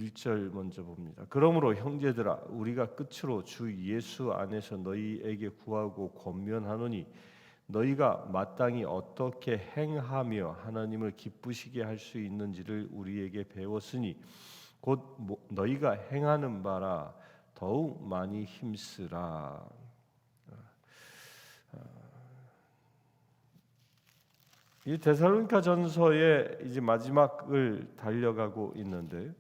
1절 먼저 봅니다. 그러므로 형제들아 우리가 끝으로 주 예수 안에서 너희에게 구하고 권면하노니 너희가 마땅히 어떻게 행하며 하나님을 기쁘시게 할 수 있는지를 우리에게 배웠으니 곧 너희가 행하는 바라 더욱 많이 힘쓰라. 이 데살로니가 전서의 이제 마지막을 달려가고 있는데,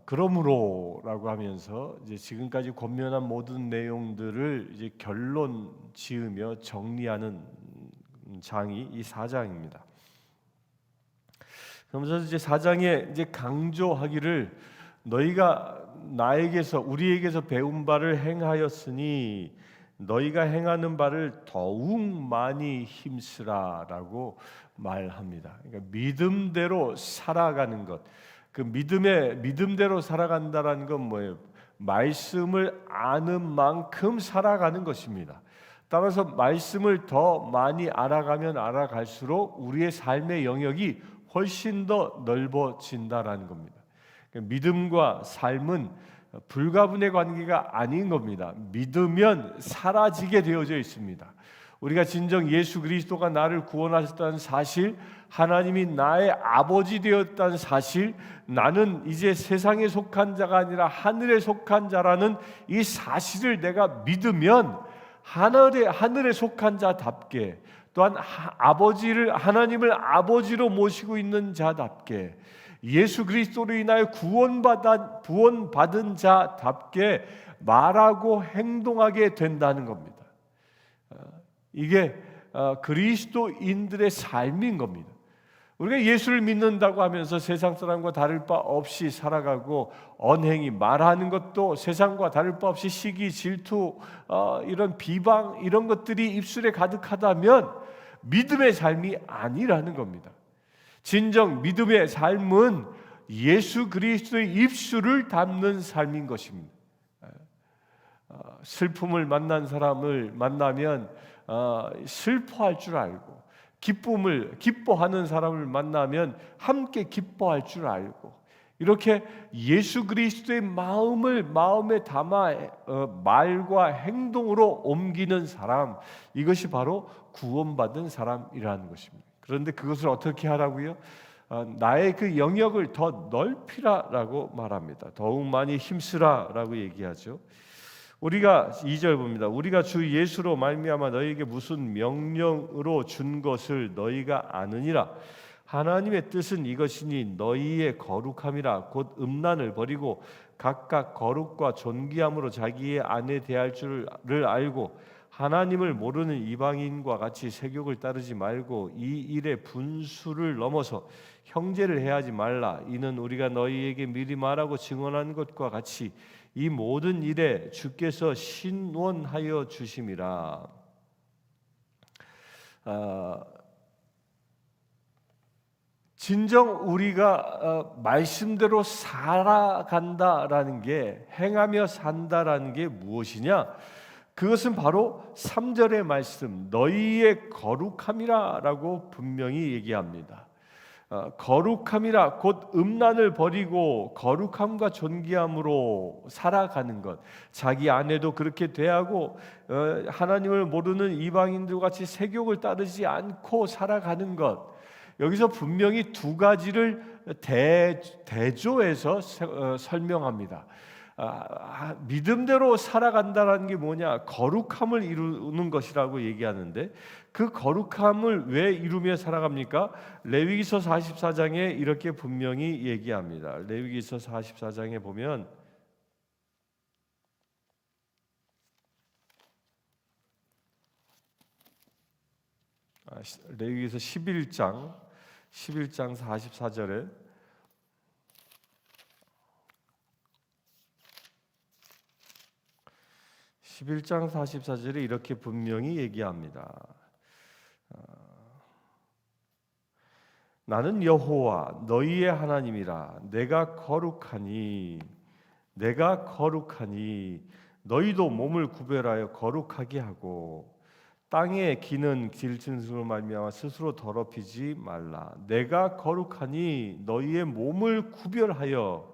그러므로라고 하면서 이제 지금까지 권면한 모든 내용들을 이제 결론 지으며 정리하는 장이 이 4장입니다. 그러면서 이제 4장에 이제 강조하기를 너희가 나에게서 우리에게서 배운 바를 행하였으니 너희가 행하는 바를 더욱 많이 힘쓰라라고 말합니다. 그러니까 믿음대로 살아가는 것, 그 믿음대로 살아간다라는 건 뭐예요? 말씀을 아는 만큼 살아가는 것입니다. 따라서 말씀을 더 많이 알아가면 알아갈수록 우리의 삶의 영역이 훨씬 더 넓어진다라는 겁니다. 그러니까 믿음과 삶은 불가분의 관계가 아닌 겁니다. 믿으면 사라지게 되어져 있습니다. 우리가 진정 예수 그리스도가 나를 구원하셨다는 사실, 하나님이 나의 아버지 되었다는 사실, 나는 이제 세상에 속한 자가 아니라 하늘에 속한 자라는 이 사실을 내가 믿으면 하늘에 속한 자답게, 또한 하나님을 아버지로 모시고 있는 자답게, 예수 그리스도로 인하여 구원받은 자답게 말하고 행동하게 된다는 겁니다. 이게 그리스도인들의 삶인 겁니다. 우리가 예수를 믿는다고 하면서 세상 사람과 다를 바 없이 살아가고, 언행이 말하는 것도 세상과 다를 바 없이 시기, 질투, 이런 비방, 이런 것들이 입술에 가득하다면 믿음의 삶이 아니라는 겁니다. 진정 믿음의 삶은 예수 그리스도의 입술을 담는 삶인 것입니다. 슬픔을 만난 사람을 만나면 슬퍼할 줄 알고, 기뻐하는 사람을 만나면 함께 기뻐할 줄 알고, 이렇게 예수 그리스도의 마음에 담아 말과 행동으로 옮기는 사람, 이것이 바로 구원받은 사람이라는 것입니다. 그런데 그것을 어떻게 하라고요? 나의 그 영역을 더 넓히라라고 말합니다. 더욱 많이 힘쓰라라고 얘기하죠. 우리가 2절 봅니다. 우리가 주 예수로 말미암아 너희에게 무슨 명령으로 준 것을 너희가 아느니라. 하나님의 뜻은 이것이니 너희의 거룩함이라. 곧 음란을 버리고 각각 거룩과 존귀함으로 자기의 아내 대할 줄을 알고, 하나님을 모르는 이방인과 같이 세욕을 따르지 말고 이 일의 분수를 넘어서 형제를 해하지 말라. 이는 우리가 너희에게 미리 말하고 증언한 것과 같이 이 모든 일에 주께서 신원하여 주심이라. 진정 우리가 말씀대로 살아간다라는 게, 행하며 산다라는 게 무엇이냐? 그것은 바로 3절의 말씀, 너희의 거룩함이라라고 분명히 얘기합니다. 거룩함이라 곧 음란을 버리고 거룩함과 존귀함으로 살아가는 것, 자기 아내도 그렇게 대하고 하나님을 모르는 이방인들과 같이 세욕을 따르지 않고 살아가는 것, 여기서 분명히 두 가지를 대조해서 설명합니다. 믿음대로 살아간다는 게 뭐냐? 거룩함을 이루는 것이라고 얘기하는데, 그 거룩함을 왜 이루며 살아갑니까? 레위기서 44장에 이렇게 분명히 얘기합니다. 레위기서 44장에 보면 레위기서 11장 44절에 이렇게 분명히 얘기합니다. 나는 여호와 너희의 하나님이라. 내가 거룩하니 너희도 몸을 구별하여 거룩하게 하고 땅에 기는 질증으로 말미암아 스스로 더럽히지 말라. 내가 거룩하니 너희의 몸을 구별하여.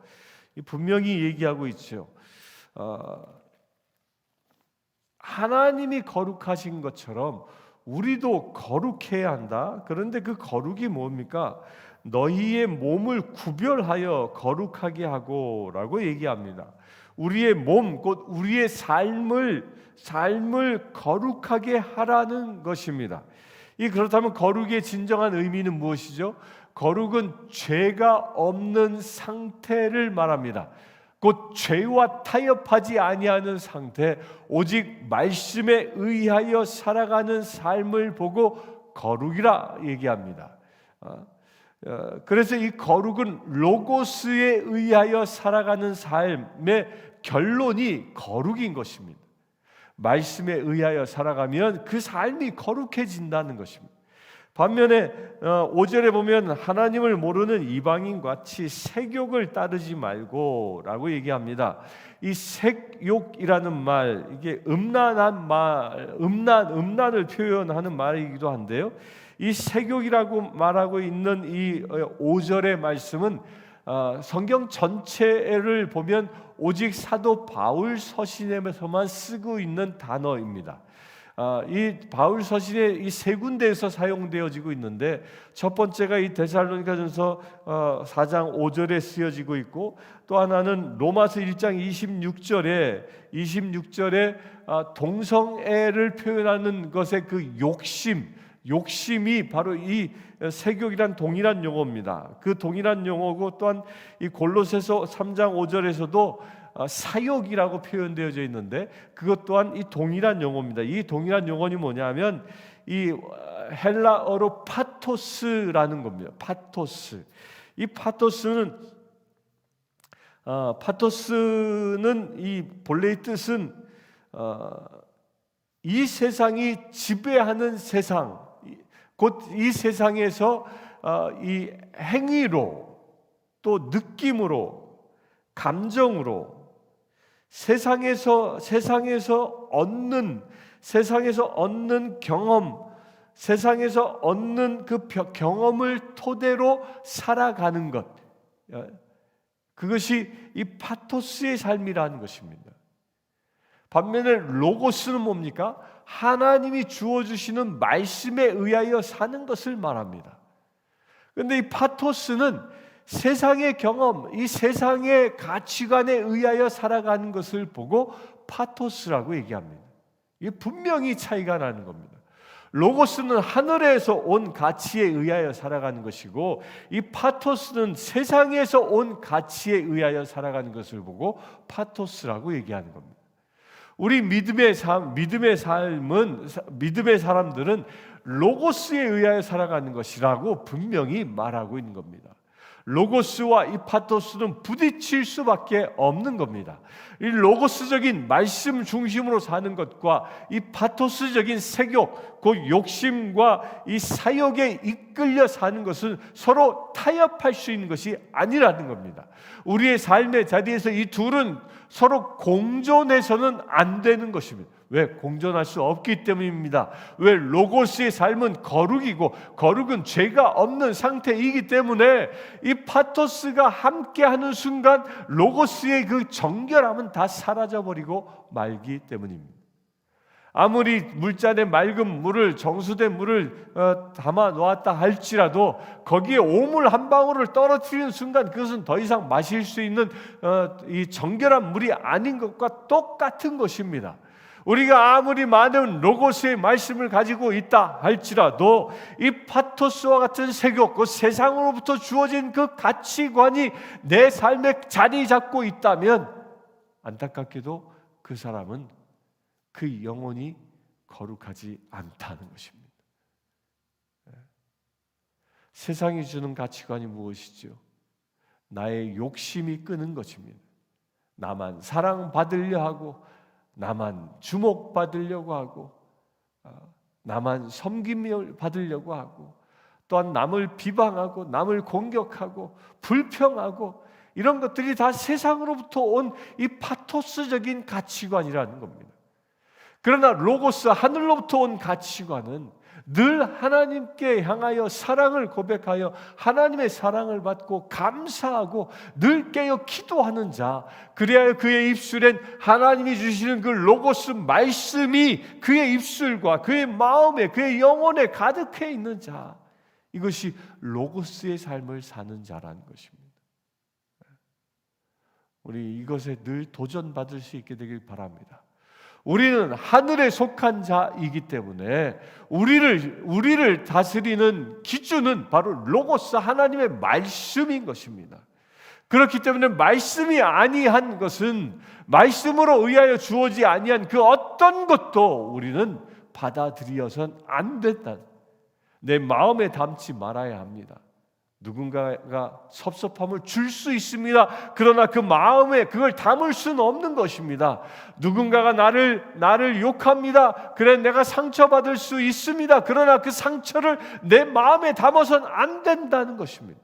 분명히 얘기하고 있죠. 하나님이 거룩하신 것처럼 우리도 거룩해야 한다. 그런데 그 거룩이 뭡니까? 너희의 몸을 구별하여 거룩하게 하고라고 얘기합니다. 우리의 몸, 곧 우리의 삶을 거룩하게 하라는 것입니다. 그렇다면 거룩의 진정한 의미는 무엇이죠? 거룩은 죄가 없는 상태를 말합니다. 곧 죄와 타협하지 아니하는 상태, 오직 말씀에 의하여 살아가는 삶을 보고 거룩이라 얘기합니다. 그래서 이 거룩은 로고스에 의하여 살아가는 삶의 결론이 거룩인 것입니다. 말씀에 의하여 살아가면 그 삶이 거룩해진다는 것입니다. 반면에 5절에 보면 하나님을 모르는 이방인같이 색욕을 따르지 말고 라고 얘기합니다. 이 색욕이라는 말, 이게 음란한 말, 음란을 표현하는 말이기도 한데요, 이 색욕이라고 말하고 있는 이 5절의 말씀은 성경 전체를 보면 오직 사도 바울 서신에서만 쓰고 있는 단어입니다. 이 바울 서신에 이 세 군데에서 사용되어지고 있는데, 첫 번째가 이 데살로니가전서 4장 5절에 쓰여지고 있고, 또 하나는 로마서 1장 26절에 동성애를 표현하는 것의 그 욕심이 바로 이 색욕이란 동일한 용어입니다. 그 동일한 용어고, 또한 이 골로새서 3장 5절에서도 사욕이라고 표현되어져 있는데, 그것 또한 이 동일한 용어입니다. 이 동일한 용어는 뭐냐면 이 헬라어로 파토스라는 겁니다. 파토스. 이 파토스는 이 본래의 뜻은 이 세상이 지배하는 세상, 곧 이 세상에서 이 행위로, 또 느낌으로, 감정으로 세상에서 얻는 경험, 세상에서 얻는 그 경험을 토대로 살아가는 것, 그것이 이 파토스의 삶이라는 것입니다. 반면에 로고스는 뭡니까? 하나님이 주어주시는 말씀에 의하여 사는 것을 말합니다. 그런데 이 파토스는 세상의 경험, 이 세상의 가치관에 의하여 살아가는 것을 보고 파토스라고 얘기합니다. 이게 분명히 차이가 나는 겁니다. 로고스는 하늘에서 온 가치에 의하여 살아가는 것이고, 이 파토스는 세상에서 온 가치에 의하여 살아가는 것을 보고 파토스라고 얘기하는 겁니다. 우리 믿음의 사람들은 로고스에 의하여 살아가는 것이라고 분명히 말하고 있는 겁니다. 로고스와 이 파토스는 부딪힐 수밖에 없는 겁니다. 이 로고스적인 말씀 중심으로 사는 것과 이 파토스적인 색욕, 그 욕심과 이 사욕에 이끌려 사는 것은 서로 타협할 수 있는 것이 아니라는 겁니다. 우리의 삶의 자리에서 이 둘은 서로 공존해서는 안 되는 것입니다. 왜? 공존할 수 없기 때문입니다. 왜? 로고스의 삶은 거룩이고, 거룩은 죄가 없는 상태이기 때문에 이 파토스가 함께하는 순간 로고스의 그 정결함은 다 사라져버리고 말기 때문입니다. 아무리 물잔에 맑은 물을, 정수된 물을 담아 놓았다 할지라도 거기에 오물 한 방울을 떨어뜨리는 순간 그것은 더 이상 마실 수 있는 이 정결한 물이 아닌 것과 똑같은 것입니다. 우리가 아무리 많은 로고스의 말씀을 가지고 있다 할지라도 이 파토스와 같은 색욕, 그 세상으로부터 주어진 그 가치관이 내 삶에 자리 잡고 있다면 안타깝게도 그 사람은 그 영혼이 거룩하지 않다는 것입니다. 세상이 주는 가치관이 무엇이죠? 나의 욕심이 끄는 것입니다. 나만 사랑받으려 하고, 나만 주목받으려고 하고, 나만 섬김을 받으려고 하고, 또한 남을 비방하고, 남을 공격하고, 불평하고, 이런 것들이 다 세상으로부터 온 이 파토스적인 가치관이라는 겁니다. 그러나 로고스, 하늘로부터 온 가치관은 늘 하나님께 향하여 사랑을 고백하여 하나님의 사랑을 받고 감사하고 늘 깨어 기도하는 자, 그래야 그의 입술엔 하나님이 주시는 그 로고스 말씀이 그의 입술과 그의 마음에, 그의 영혼에 가득해 있는 자, 이것이 로고스의 삶을 사는 자라는 것입니다. 우리 이것에 늘 도전받을 수 있게 되길 바랍니다. 우리는 하늘에 속한 자이기 때문에 우리를 다스리는 기준은 바로 로고스, 하나님의 말씀인 것입니다. 그렇기 때문에 말씀이 아니한 것은, 말씀으로 의하여 주어지지 아니한 그 어떤 것도 우리는 받아들여선 안 된다. 내 마음에 담지 말아야 합니다. 누군가가 섭섭함을 줄 수 있습니다. 그러나 그 마음에 그걸 담을 수는 없는 것입니다. 누군가가 나를 욕합니다. 그래, 내가 상처받을 수 있습니다. 그러나 그 상처를 내 마음에 담아서는 안 된다는 것입니다.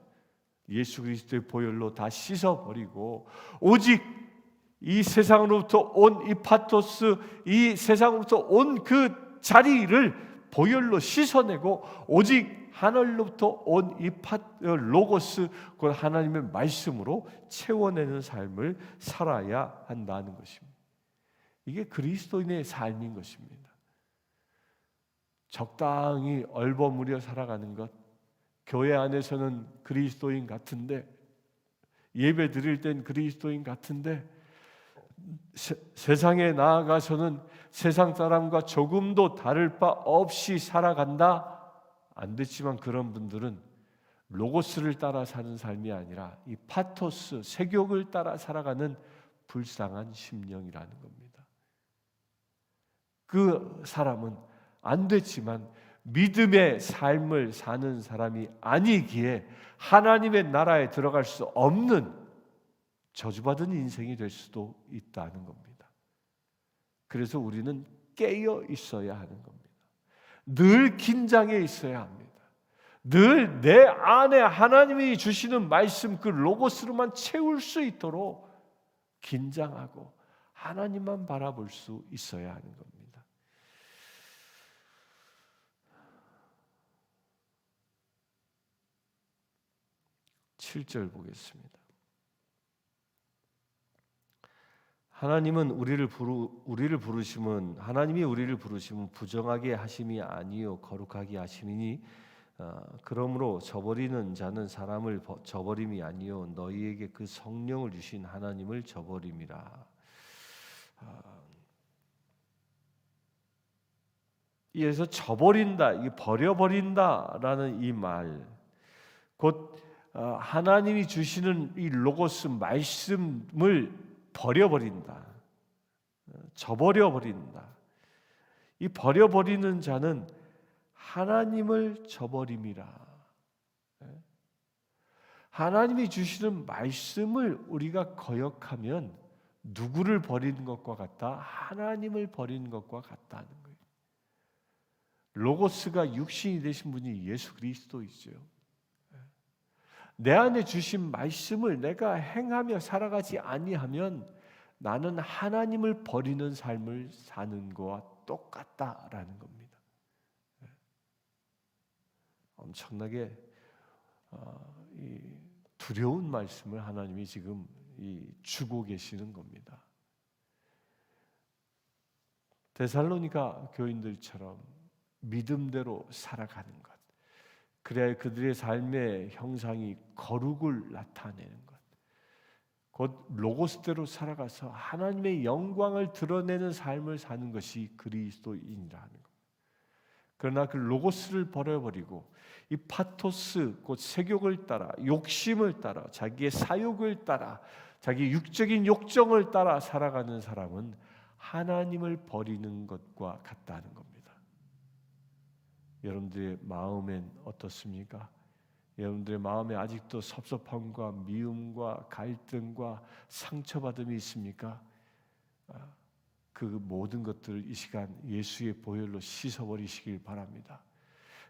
예수 그리스도의 보혈로 다 씻어버리고 오직 이 세상으로부터 온 이 파토스, 이 세상으로부터 온 그 자리를 보혈로 씻어내고 오직 하늘로부터 온 이 로고스, 그 하나님의 말씀으로 채워내는 삶을 살아야 한다는 것입니다. 이게 그리스도인의 삶인 것입니다. 적당히 얼버무려 살아가는 것, 교회 안에서는 그리스도인 같은데, 예배 드릴 땐 그리스도인 같은데, 세상에 나아가서는 세상 사람과 조금도 다를 바 없이 살아간다? 안 됐지만 그런 분들은 로고스를 따라 사는 삶이 아니라 이 파토스, 세욕을 따라 살아가는 불쌍한 심령이라는 겁니다. 그 사람은 안 됐지만 믿음의 삶을 사는 사람이 아니기에 하나님의 나라에 들어갈 수 없는 저주받은 인생이 될 수도 있다는 겁니다. 그래서 우리는 깨어 있어야 하는 겁니다. 늘 긴장해 있어야 합니다. 늘 내 안에 하나님이 주시는 말씀, 그 로고스로만 채울 수 있도록 긴장하고 하나님만 바라볼 수 있어야 하는 겁니다. 7절 보겠습니다. 하나님이 우리를 부르심은 부정하게 하심이 아니요 거룩하게 하심이니 그러므로 저버리는 자는 사람을 저버림이 아니요 너희에게 그 성령을 주신 하나님을 저버림이라. 이에서 저버린다, 이 버려버린다라는 이 말, 곧 하나님이 주시는 이 로고스 말씀을 버려버린다, 저버려버린다. 이 버려버리는 자는 하나님을 저버림이라. 하나님이 주시는 말씀을 우리가 거역하면 누구를 버리는 것과 같다? 하나님을 버리는 것과 같다는 거예요. 로고스가 육신이 되신 분이 예수 그리스도이죠. 내 안에 주신 말씀을 내가 행하며 살아가지 아니하면 나는 하나님을 버리는 삶을 사는 것과 똑같다라는 겁니다. 엄청나게 두려운 말씀을 하나님이 지금 주고 계시는 겁니다. 데살로니가 교인들처럼 믿음대로 살아가는 것, 그래야 그들의 삶의 형상이 거룩을 나타내는 것, 곧 로고스대로 살아가서 하나님의 영광을 드러내는 삶을 사는 것이 그리스도인이라는 것. 그러나 그 로고스를 버려버리고 이 파토스, 곧 세욕을 따라, 욕심을 따라, 자기의 사욕을 따라, 자기 육적인 욕정을 따라 살아가는 사람은 하나님을 버리는 것과 같다는 겁니다. 여러분들의 마음엔 어떻습니까? 여러분들의 마음에 아직도 섭섭함과 미움과 갈등과 상처받음이 있습니까? 그 모든 것들을 이 시간 예수의 보혈로 씻어버리시길 바랍니다.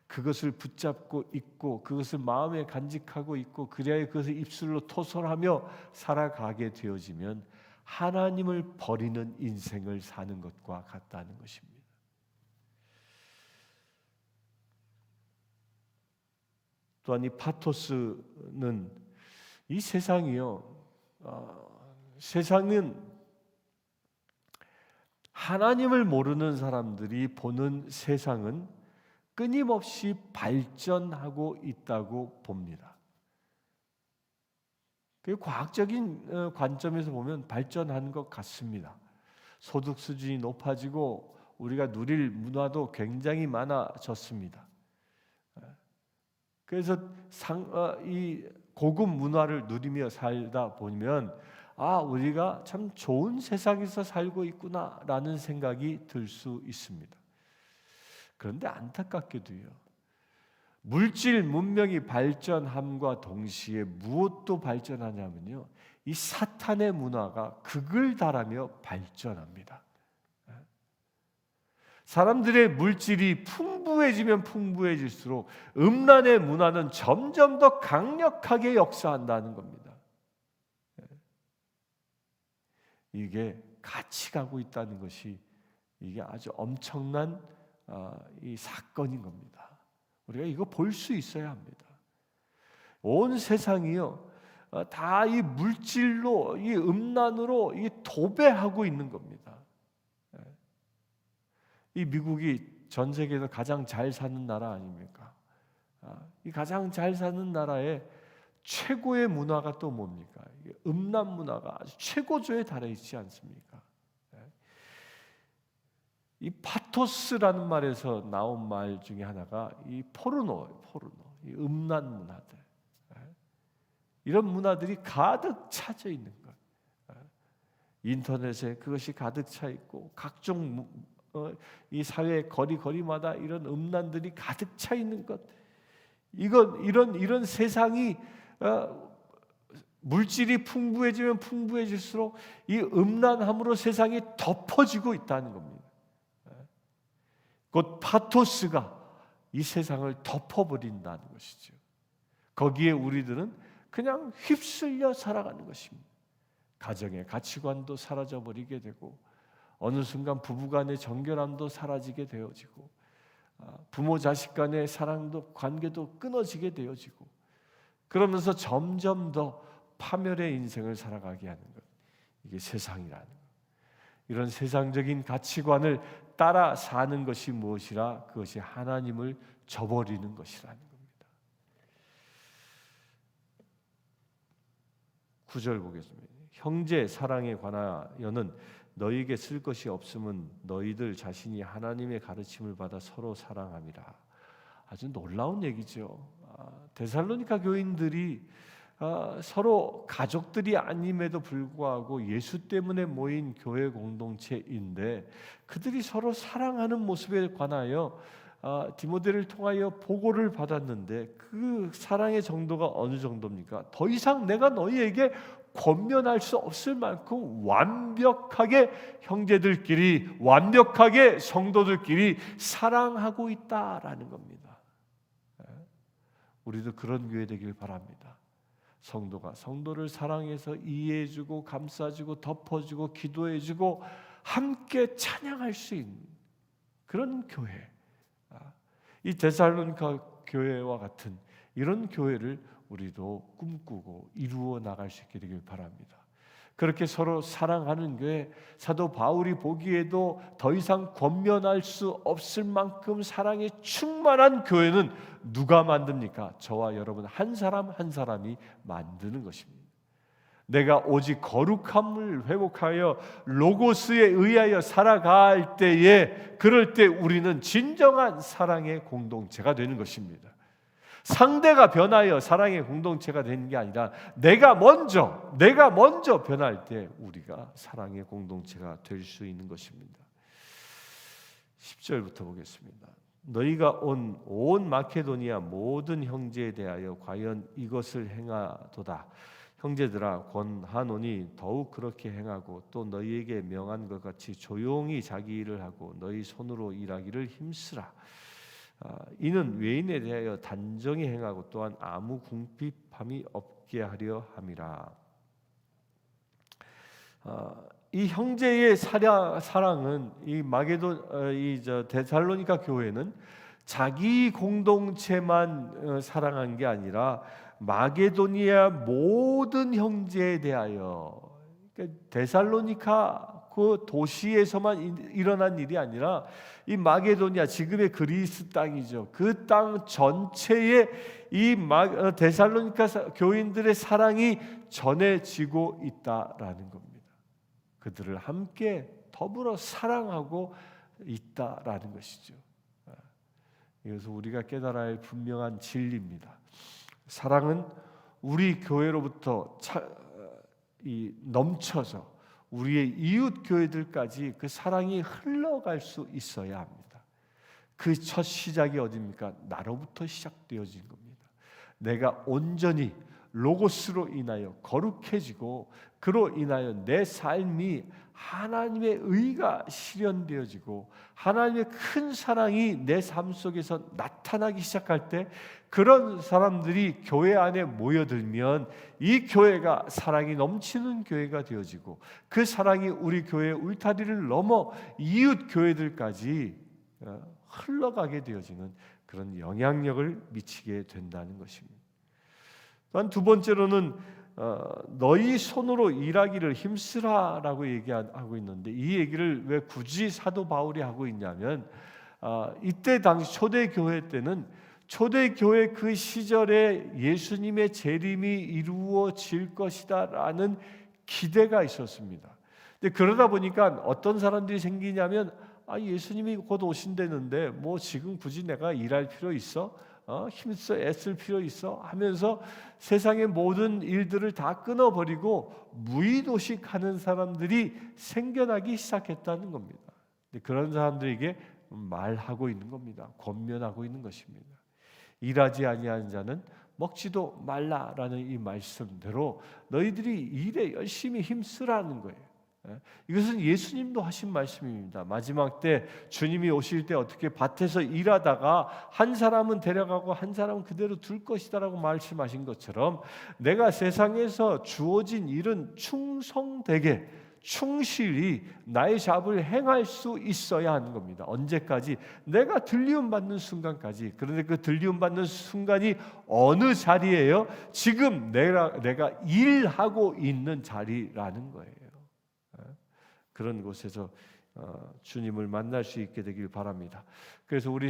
그것을 붙잡고 있고 그것을 마음에 간직하고 있고 그래야 그것을 입술로 토설하며 살아가게 되어지면 하나님을 버리는 인생을 사는 것과 같다는 것입니다. 또한 이 파토스는 이 세상이요, 세상은 하나님을 모르는 사람들이 보는 세상은 끊임없이 발전하고 있다고 봅니다. 그 과학적인 관점에서 보면 발전한 것 같습니다. 소득 수준이 높아지고 우리가 누릴 문화도 굉장히 많아졌습니다. 그래서 이 고급 문화를 누리며 살다 보면 우리가 참 좋은 세상에서 살고 있구나라는 생각이 들 수 있습니다. 그런데 안타깝게도요, 물질 문명이 발전함과 동시에 무엇도 발전하냐면요, 이 사탄의 문화가 극을 달하며 발전합니다. 사람들의 물질이 풍부해지면 풍부해질수록 음란의 문화는 점점 더 강력하게 역사한다는 겁니다. 이게 같이 가고 있다는 것이 이게 아주 엄청난 이 사건인 겁니다. 우리가 이거 볼 수 있어야 합니다. 온 세상이요, 다 이 물질로, 이 음란으로 이 도배하고 있는 겁니다. 이 미국이 전 세계에서 가장 잘 사는 나라 아닙니까? 이 가장 잘 사는 나라의 최고의 문화가 또 뭡니까? 음란 문화가 아주 최고조에 달해 있지 않습니까? 이 파토스라는 말에서 나온 말 중에 하나가 이 포르노, 이 음란 문화들. 이런 문화들이 가득 차져 있는 것. 인터넷에 그것이 가득 차 있고 각종 이 사회 거리마다 이런 음란들이 가득 차 있는 것. 이런 세상이 물질이 풍부해지면 풍부해질수록 이 음란함으로 세상이 덮어지고 있다는 겁니다. 곧 파토스가 이 세상을 덮어버린다는 것이죠. 거기에 우리들은 그냥 휩쓸려 살아가는 것입니다. 가정의 가치관도 사라져버리게 되고 어느 순간 부부간의 정결함도 사라지게 되어지고 부모 자식 간의 사랑도 관계도 끊어지게 되어지고 그러면서 점점 더 파멸의 인생을 살아가게 하는 것, 이게 세상이라는 것. 이런 세상적인 가치관을 따라 사는 것이 무엇이라? 그것이 하나님을 저버리는 것이라는 겁니다. 9절 보겠습니다. 형제 사랑에 관하여는 너희에게 쓸 것이 없음은 너희들 자신이 하나님의 가르침을 받아 서로 사랑함이라. 아주 놀라운 얘기죠. 데살로니가 교인들이 서로 가족들이 아님에도 불구하고 예수 때문에 모인 교회 공동체인데 그들이 서로 사랑하는 모습에 관하여 디모데를 통하여 보고를 받았는데 그 사랑의 정도가 어느 정도입니까? 더 이상 내가 너희에게 권면할 수 없을 만큼 완벽하게 형제들끼리, 완벽하게 성도들끼리 사랑하고 있다라는 겁니다. 우리도 그런 교회 되길 바랍니다. 성도가 성도를 사랑해서 이해해주고 감싸주고 덮어주고 기도해주고 함께 찬양할 수 있는 그런 교회, 이 데살로니가 교회와 같은 이런 교회를 우리도 꿈꾸고 이루어 나갈 수 있게 되길 바랍니다. 그렇게 서로 사랑하는 교회, 사도 바울이 보기에도 더 이상 권면할 수 없을 만큼 사랑에 충만한 교회는 누가 만듭니까? 저와 여러분 한 사람 한 사람이 만드는 것입니다. 내가 오직 거룩함을 회복하여 로고스에 의하여 살아갈 때에, 그럴 때 우리는 진정한 사랑의 공동체가 되는 것입니다. 상대가 변하여 사랑의 공동체가 되는 게 아니라 내가 먼저 변할 때 우리가 사랑의 공동체가 될 수 있는 것입니다. 10절부터 보겠습니다. 너희가 온 마케도니아 모든 형제에 대하여 과연 이것을 행하도다. 형제들아 권하노니 더욱 그렇게 행하고 또 너희에게 명한 것 같이 조용히 자기 일을 하고 너희 손으로 일하기를 힘쓰라. 이는 외인에 대하여 단정히 행하고 또한 아무 궁핍함이 없게 하려 함이라. 이 형제의 사랑은 이 데살로니가 교회는 자기 공동체만 사랑한 게 아니라 마게도니아 모든 형제에 대하여, 그러니까 데살로니카 그 도시에서만 일어난 일이 아니라 이 마게도니아, 지금의 그리스 땅이죠. 그 땅 전체에 이 데살로니카 교인들의 사랑이 전해지고 있다라는 겁니다. 그들을 함께 더불어 사랑하고 있다라는 것이죠. 이것은 우리가 깨달아야 할 분명한 진리입니다. 사랑은 우리 교회로부터 넘쳐서 우리의 이웃 교회들까지 그 사랑이 흘러갈 수 있어야 합니다. 그 첫 시작이 어디입니까? 나로부터 시작되어진 겁니다. 내가 온전히 로고스로 인하여 거룩해지고 그로 인하여 내 삶이 하나님의 의가 실현되어지고 하나님의 큰 사랑이 내 삶 속에서 나타나기 시작할 때, 그런 사람들이 교회 안에 모여들면 이 교회가 사랑이 넘치는 교회가 되어지고, 그 사랑이 우리 교회의 울타리를 넘어 이웃 교회들까지 흘러가게 되어지는 그런 영향력을 미치게 된다는 것입니다. 또한 두 번째로는 너희 손으로 일하기를 힘쓰라라고 얘기하고 있는데, 이 얘기를 왜 굳이 사도 바울이 하고 있냐면, 이때 당시 초대교회 때는 초대교회 그 시절에 예수님의 재림이 이루어질 것이다라는 기대가 있었습니다. 근데 그러다 보니까 어떤 사람들이 생기냐면, 예수님이 곧 오신다는데 뭐 지금 굳이 내가 일할 필요 있어? 힘써 애쓸 필요 있어? 하면서 세상의 모든 일들을 다 끊어버리고 무의도식하는 사람들이 생겨나기 시작했다는 겁니다. 그런 사람들에게 말하고 있는 겁니다. 권면하고 있는 것입니다. 일하지 아니하는 자는 먹지도 말라라는 이 말씀대로 너희들이 일에 열심히 힘쓰라는 거예요. 이것은 예수님도 하신 말씀입니다. 마지막 때 주님이 오실 때 어떻게 밭에서 일하다가 한 사람은 데려가고 한 사람은 그대로 둘 것이다라고 말씀하신 것처럼, 내가 세상에서 주어진 일은 충성되게 충실히 나의 잡을 행할 수 있어야 하는 겁니다. 언제까지? 내가 들리움 받는 순간까지. 그런데 그 들리움 받는 순간이 어느 자리예요? 지금 내가 일하고 있는 자리라는 거예요. 그런 곳에서 주님을 만날 수 있게 되길 바랍니다. 그래서 우리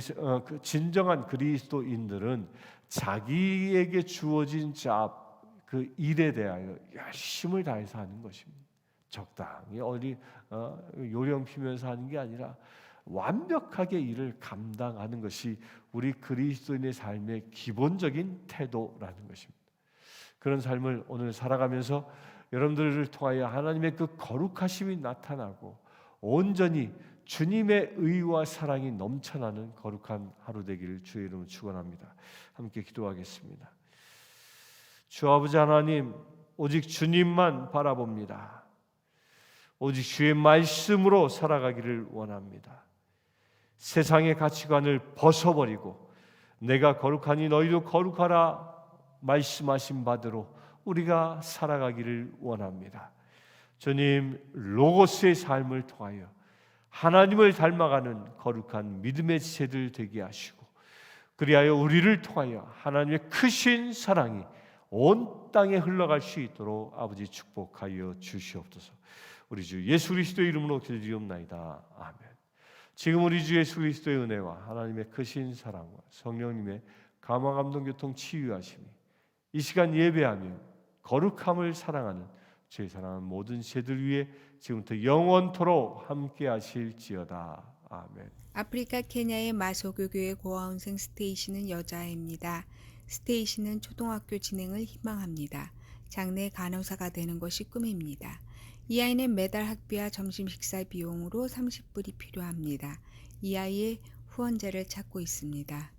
진정한 그리스도인들은 자기에게 주어진 그 일에 대하여 열심을 다해서 하는 것입니다. 적당히 요령 피면서 하는 게 아니라 완벽하게 일을 감당하는 것이 우리 그리스도인의 삶의 기본적인 태도라는 것입니다. 그런 삶을 오늘 살아가면서 여러분들을 통하여 하나님의 그 거룩하심이 나타나고 온전히 주님의 의와 사랑이 넘쳐나는 거룩한 하루 되기를 주의 이름으로 축원합니다. 함께 기도하겠습니다. 주 아버지 하나님, 오직 주님만 바라봅니다. 오직 주의 말씀으로 살아가기를 원합니다. 세상의 가치관을 벗어버리고 내가 거룩하니 너희도 거룩하라 말씀하신 바대로 우리가 살아가기를 원합니다. 주님, 로고스의 삶을 통하여 하나님을 닮아가는 거룩한 믿음의 지체들 되게 하시고, 그리하여 우리를 통하여 하나님의 크신 사랑이 온 땅에 흘러갈 수 있도록 아버지 축복하여 주시옵소서. 우리 주 예수 그리스도의 이름으로 기도드리옵나이다. 아멘. 지금 우리 주 예수 그리스도의 은혜와 하나님의 크신 사랑과 성령님의 감화 감동 교통 치유하심이 이 시간 예배하며 거룩함을 사랑하는 주의 사랑하는 모든 죄들 위에 지금부터 영원토록 함께 하실지어다. 아멘. 아프리카 케냐의 마소교교의 고아원생 스테이시는 여자아이입니다. 스테이시는 초등학교 진행을 희망합니다. 장래 간호사가 되는 것이 꿈입니다. 이 아이는 매달 학비와 점심 식사 비용으로 30불이 필요합니다. 이 아이의 후원자를 찾고 있습니다.